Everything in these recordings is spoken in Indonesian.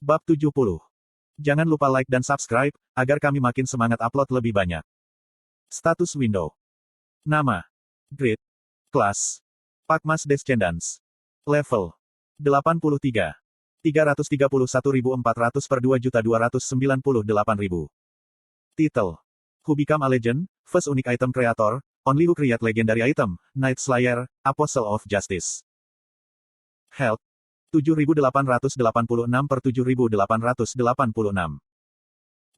Bab 70. Jangan lupa like dan subscribe, agar kami makin semangat upload lebih banyak. Status window. Nama. Grid. Kelas. Pakmas Descendants. Level. 83. 331.400 per 2.298.000. Title. Who Become a Legend, First Unique Item Creator, Only Who Create Legendary Item, Night Slayer, Apostle of Justice. Health. 7.886 per 7.886.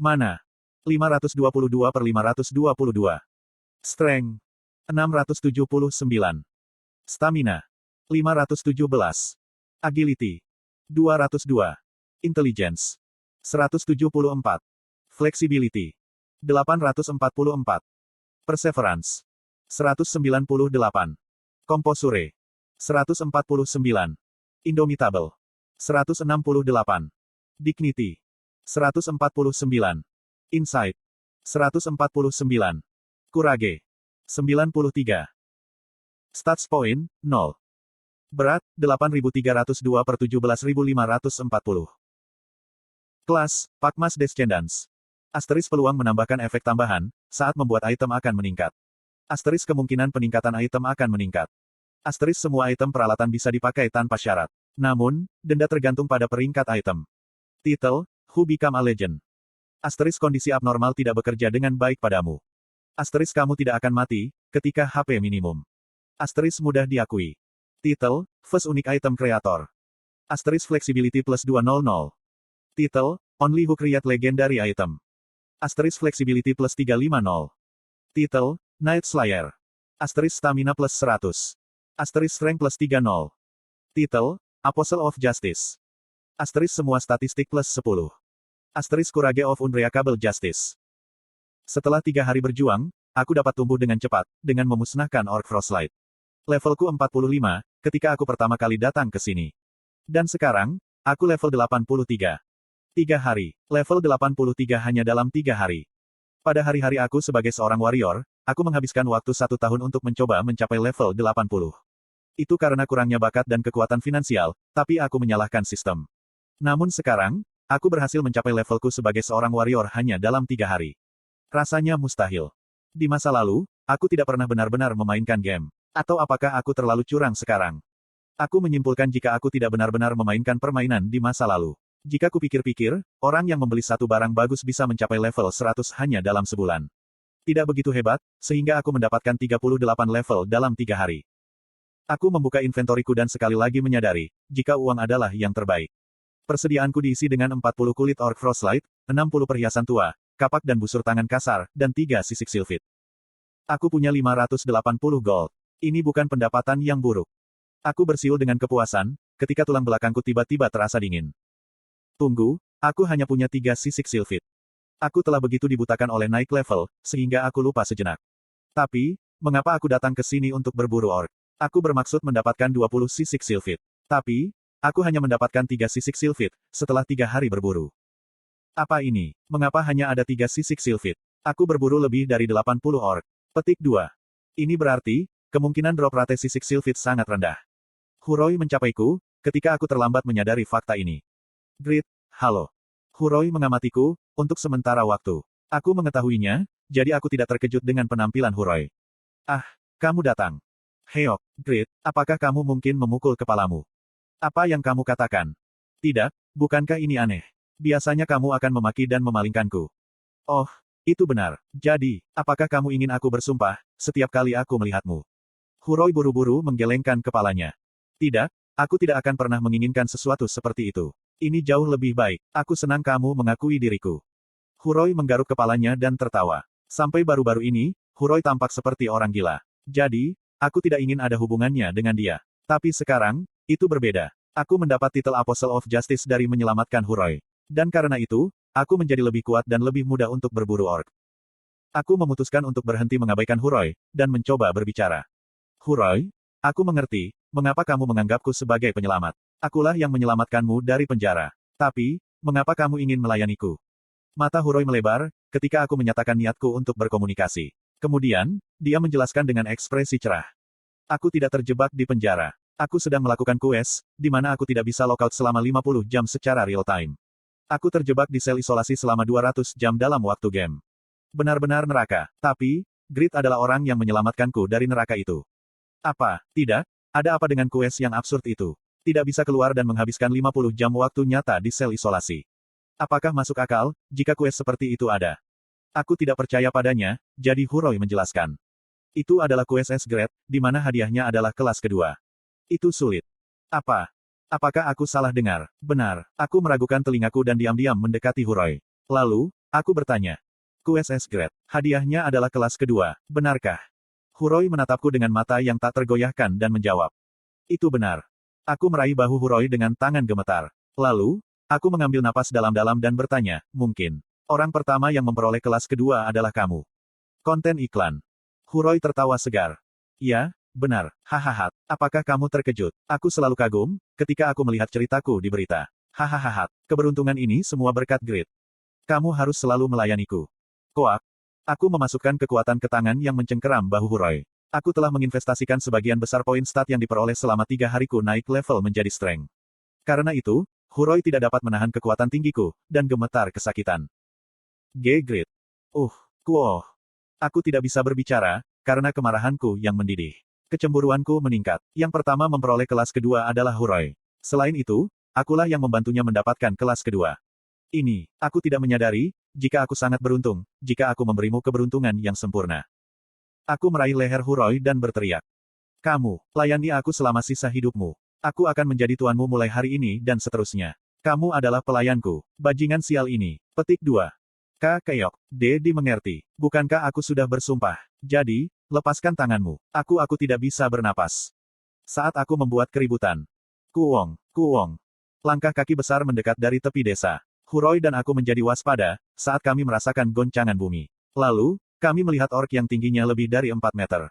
Mana. 522 per 522. Strength. 679. Stamina. 517. Agility. 202. Intelligence. 174. Flexibility. 844. Perseverance. 198. Composure. 149. Indomitable. 168. Dignity. 149. Insight. 149. Courage. 93. Stats point, 0. Berat, 8.302 per 17.540. Kelas, Pakmas Descendants. Asteris peluang menambahkan efek tambahan, saat membuat item akan meningkat. Asteris kemungkinan peningkatan item akan meningkat. Asteris semua item peralatan bisa dipakai tanpa syarat. Namun, denda tergantung pada peringkat item. Title, Who Become a Legend. Asteris kondisi abnormal tidak bekerja dengan baik padamu. Asteris kamu tidak akan mati, ketika HP minimum. Asteris mudah diakui. Title, First Unique Item Creator. Asteris Flexibility plus 200. Title, Only Who Create Legendary Item. Asteris Flexibility plus 350. Title, Night Slayer. Asteris Stamina plus 100. Asteris Strength plus 30. Title, Apostle of Justice. Asteris semua statistik plus 10. Asteris Courage of Unbreakable Justice. Setelah 3 hari berjuang, aku dapat tumbuh dengan cepat, dengan memusnahkan Orc Frostlight. Levelku 45, ketika aku pertama kali datang ke sini. Dan sekarang, aku level 83. 3 hari. Level 83 hanya dalam 3 hari. Pada hari-hari aku sebagai seorang warrior, aku menghabiskan waktu 1 tahun untuk mencoba mencapai level 80. Itu karena kurangnya bakat dan kekuatan finansial, tapi aku menyalahkan sistem. Namun sekarang, aku berhasil mencapai levelku sebagai seorang warrior hanya dalam 3 hari. Rasanya mustahil. Di masa lalu, aku tidak pernah benar-benar memainkan game. Atau apakah aku terlalu curang sekarang? Aku menyimpulkan jika aku tidak benar-benar memainkan permainan di masa lalu. Jika kupikir-pikir, orang yang membeli satu barang bagus bisa mencapai level 100 hanya dalam sebulan. Tidak begitu hebat, sehingga aku mendapatkan 38 level dalam 3 hari. Aku membuka inventoriku dan sekali lagi menyadari, jika uang adalah yang terbaik. Persediaanku diisi dengan 40 kulit Orc Frostlight, 60 perhiasan tua, kapak dan busur tangan kasar, dan 3 sisik silfit. Aku punya 580 gold. Ini bukan pendapatan yang buruk. Aku bersiul dengan kepuasan, ketika tulang belakangku tiba-tiba terasa dingin. Tunggu, aku hanya punya 3 sisik silfit. Aku telah begitu dibutakan oleh naik level, sehingga aku lupa sejenak. Tapi, mengapa aku datang ke sini untuk berburu orc? Aku bermaksud mendapatkan 20 sisik silfit. Tapi, aku hanya mendapatkan 3 sisik silfit, setelah 3 hari berburu. Apa ini? Mengapa hanya ada 3 sisik silfit? Aku berburu lebih dari 80 orc. Petik 2. Ini berarti, kemungkinan drop rate sisik silfit sangat rendah. Huroi mencapaiku, ketika aku terlambat menyadari fakta ini. Grid, halo. Huroi mengamatiku, untuk sementara waktu. Aku mengetahuinya, jadi aku tidak terkejut dengan penampilan Huroi. Ah, kamu datang. Heok, Grid, apakah kamu mungkin memukul kepalamu? Apa yang kamu katakan? Tidak, bukankah ini aneh? Biasanya kamu akan memaki dan memalingkanku. Oh, itu benar. Jadi, apakah kamu ingin aku bersumpah, setiap kali aku melihatmu? Huroi buru-buru menggelengkan kepalanya. Tidak, aku tidak akan pernah menginginkan sesuatu seperti itu. Ini jauh lebih baik. Aku senang kamu mengakui diriku. Huroi menggaruk kepalanya dan tertawa. Sampai baru-baru ini, Huroi tampak seperti orang gila. Jadi, aku tidak ingin ada hubungannya dengan dia. Tapi sekarang, itu berbeda. Aku mendapat titel Apostle of Justice dari menyelamatkan Huroi. Dan karena itu, aku menjadi lebih kuat dan lebih mudah untuk berburu orc. Aku memutuskan untuk berhenti mengabaikan Huroi, dan mencoba berbicara. Huroi, aku mengerti, mengapa kamu menganggapku sebagai penyelamat. Akulah yang menyelamatkanmu dari penjara. Tapi, mengapa kamu ingin melayaniku? Mata Huroi melebar, ketika aku menyatakan niatku untuk berkomunikasi. Kemudian, dia menjelaskan dengan ekspresi cerah. Aku tidak terjebak di penjara. Aku sedang melakukan quest, di mana aku tidak bisa lockout selama 50 jam secara real time. Aku terjebak di sel isolasi selama 200 jam dalam waktu game. Benar-benar neraka. Tapi, Grid adalah orang yang menyelamatkanku dari neraka itu. Apa, tidak? Ada apa dengan quest yang absurd itu? Tidak bisa keluar dan menghabiskan 50 jam waktu nyata di sel isolasi. Apakah masuk akal, jika quest seperti itu ada? Aku tidak percaya padanya, jadi Huroi menjelaskan. Itu adalah quest S-Grade, di mana hadiahnya adalah kelas kedua. Itu sulit. Apa? Apakah aku salah dengar? Benar, aku meragukan telingaku dan diam-diam mendekati Huroi. Lalu, aku bertanya. Quest S-Grade, hadiahnya adalah kelas kedua, benarkah? Huroi menatapku dengan mata yang tak tergoyahkan dan menjawab. Itu benar. Aku meraih bahu Huroi dengan tangan gemetar. Lalu, aku mengambil napas dalam-dalam dan bertanya, mungkin. Orang pertama yang memperoleh kelas kedua adalah kamu. Konten iklan. Huroi tertawa segar. Ya, benar, hahaha. Apakah kamu terkejut? Aku selalu kagum, ketika aku melihat ceritaku di berita. Hahaha, keberuntungan ini semua berkat Grid. Kamu harus selalu melayaniku. Koak. Aku memasukkan kekuatan ke tangan yang mencengkeram bahu Huroi. Aku telah menginvestasikan sebagian besar poin stat yang diperoleh selama 3 hariku naik level menjadi strength. Karena itu, Huroi tidak dapat menahan kekuatan tinggiku, dan gemetar kesakitan. Grid. Kuoh. Aku tidak bisa berbicara, karena kemarahanku yang mendidih. Kecemburuanku meningkat. Yang pertama memperoleh kelas kedua adalah Huroi. Selain itu, akulah yang membantunya mendapatkan kelas kedua. Ini, aku tidak menyadari, jika aku sangat beruntung, jika aku memberimu keberuntungan yang sempurna. Aku meraih leher Huroi dan berteriak. Kamu, layani aku selama sisa hidupmu. Aku akan menjadi tuanmu mulai hari ini dan seterusnya. Kamu adalah pelayanku. Bajingan sial ini. Petik 2. Keok. Dimengerti. Bukankah aku sudah bersumpah? Jadi, lepaskan tanganmu. Aku tidak bisa bernapas. Saat aku membuat keributan. Kuong. Langkah kaki besar mendekat dari tepi desa. Huroi dan aku menjadi waspada, saat kami merasakan goncangan bumi. Lalu, kami melihat orc yang tingginya lebih dari 4 meter.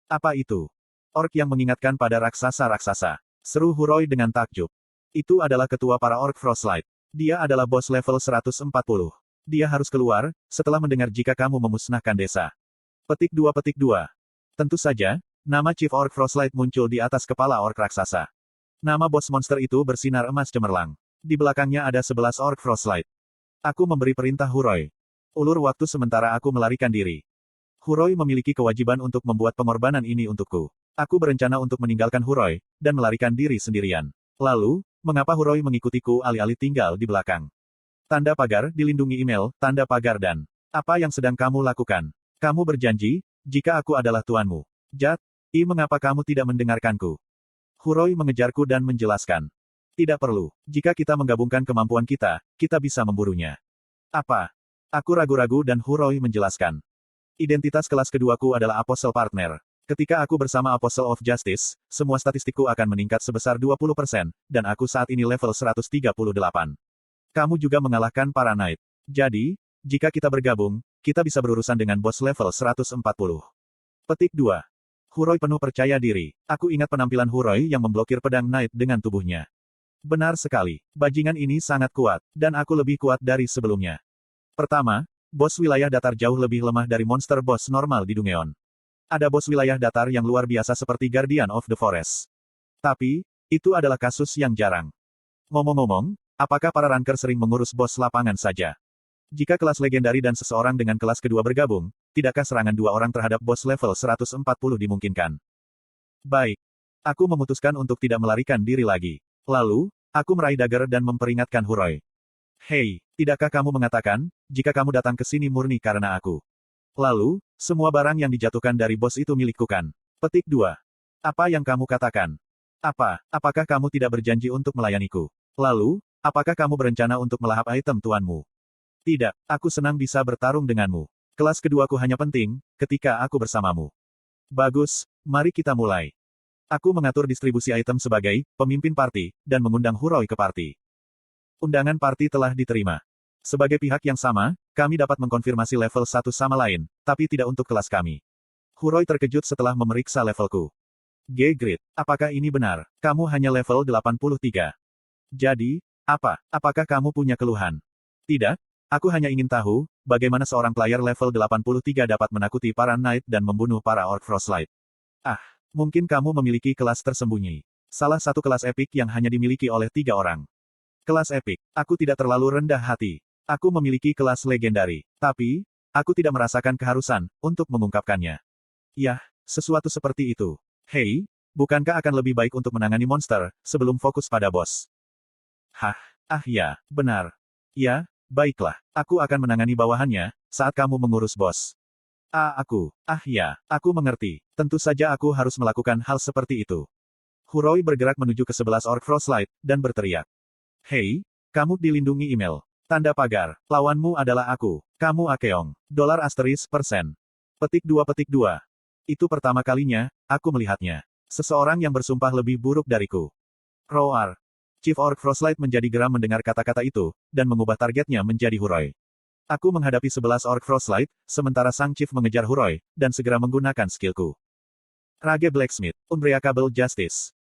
Apa itu? Orc yang mengingatkan pada raksasa-raksasa. Seru Huroi dengan takjub. Itu adalah ketua para orc Frostlight. Dia adalah bos level 140. Dia harus keluar, setelah mendengar jika kamu memusnahkan desa. Petik 2. Tentu saja, nama Chief Orc Frostlight muncul di atas kepala orc raksasa. Nama bos monster itu bersinar emas cemerlang. Di belakangnya ada 11 orc Frostlight. Aku memberi perintah Huroi. Ulur waktu sementara aku melarikan diri. Huroi memiliki kewajiban untuk membuat pengorbanan ini untukku. Aku berencana untuk meninggalkan Huroi, dan melarikan diri sendirian. Lalu, mengapa Huroi mengikutiku alih-alih tinggal di belakang? Tanda pagar, dilindungi email, tanda pagar dan... Apa yang sedang kamu lakukan? Kamu berjanji, jika aku adalah tuanmu. Mengapa kamu tidak mendengarkanku? Huroi mengejarku dan menjelaskan. Tidak perlu. Jika kita menggabungkan kemampuan kita, kita bisa memburunya. Apa? Aku ragu-ragu dan Huroi menjelaskan. Identitas kelas keduaku adalah Apostle Partner. Ketika aku bersama Apostle of Justice, semua statistikku akan meningkat sebesar 20%, dan aku saat ini level 138. Kamu juga mengalahkan para Knight. Jadi, jika kita bergabung, kita bisa berurusan dengan bos level 140. Petik 2. Huroi penuh percaya diri. Aku ingat penampilan Huroi yang memblokir pedang Knight dengan tubuhnya. Benar sekali. Bajingan ini sangat kuat, dan aku lebih kuat dari sebelumnya. Pertama, bos wilayah datar jauh lebih lemah dari monster bos normal di Dungeon. Ada bos wilayah datar yang luar biasa seperti Guardian of the Forest. Tapi, itu adalah kasus yang jarang. Ngomong-ngomong, apakah para ranker sering mengurus bos lapangan saja? Jika kelas legendari dan seseorang dengan kelas kedua bergabung, tidakkah serangan 2 orang terhadap bos level 140 dimungkinkan? Baik. Aku memutuskan untuk tidak melarikan diri lagi. Lalu, aku meraih dagger dan memperingatkan Huroi. Hei, tidakkah kamu mengatakan, jika kamu datang ke sini murni karena aku? Lalu, semua barang yang dijatuhkan dari bos itu milikku kan? Petik 2. Apa yang kamu katakan? Apakah kamu tidak berjanji untuk melayaniku? Lalu, apakah kamu berencana untuk melahap item tuanmu? Tidak, aku senang bisa bertarung denganmu. Kelas keduaku hanya penting, ketika aku bersamamu. Bagus, mari kita mulai. Aku mengatur distribusi item sebagai pemimpin party, dan mengundang Huroi ke party. Undangan party telah diterima. Sebagai pihak yang sama, kami dapat mengkonfirmasi level satu sama lain, tapi tidak untuk kelas kami. Huroi terkejut setelah memeriksa levelku. Grid, apakah ini benar? Kamu hanya level 83. Jadi, apakah kamu punya keluhan? Tidak, aku hanya ingin tahu, bagaimana seorang player level 83 dapat menakuti para Knight dan membunuh para Orc Frostlight. Mungkin kamu memiliki kelas tersembunyi. Salah satu kelas epik yang hanya dimiliki oleh 3 orang. Kelas epik. Aku tidak terlalu rendah hati. Aku memiliki kelas legendari. Tapi, aku tidak merasakan keharusan untuk mengungkapkannya. Yah, sesuatu seperti itu. Hei, bukankah akan lebih baik untuk menangani monster, sebelum fokus pada bos? Hah, ya, benar. Ya, baiklah. Aku akan menangani bawahannya, saat kamu mengurus bos. Ya, aku mengerti. Tentu saja aku harus melakukan hal seperti itu. Huroi bergerak menuju ke 11 Orc Frostlight, dan berteriak. Hei, kamu dilindungi email. Tanda pagar, lawanmu adalah aku. Kamu Akeong. $%. Petik 2. Itu pertama kalinya, aku melihatnya. Seseorang yang bersumpah lebih buruk dariku. Roar. Chief Orc Frostlight menjadi geram mendengar kata-kata itu, dan mengubah targetnya menjadi Huroi. Aku menghadapi 11 Orc Frostlight, sementara sang Chief mengejar Huroi, dan segera menggunakan skillku. Rage Blacksmith, Unbreakable Justice.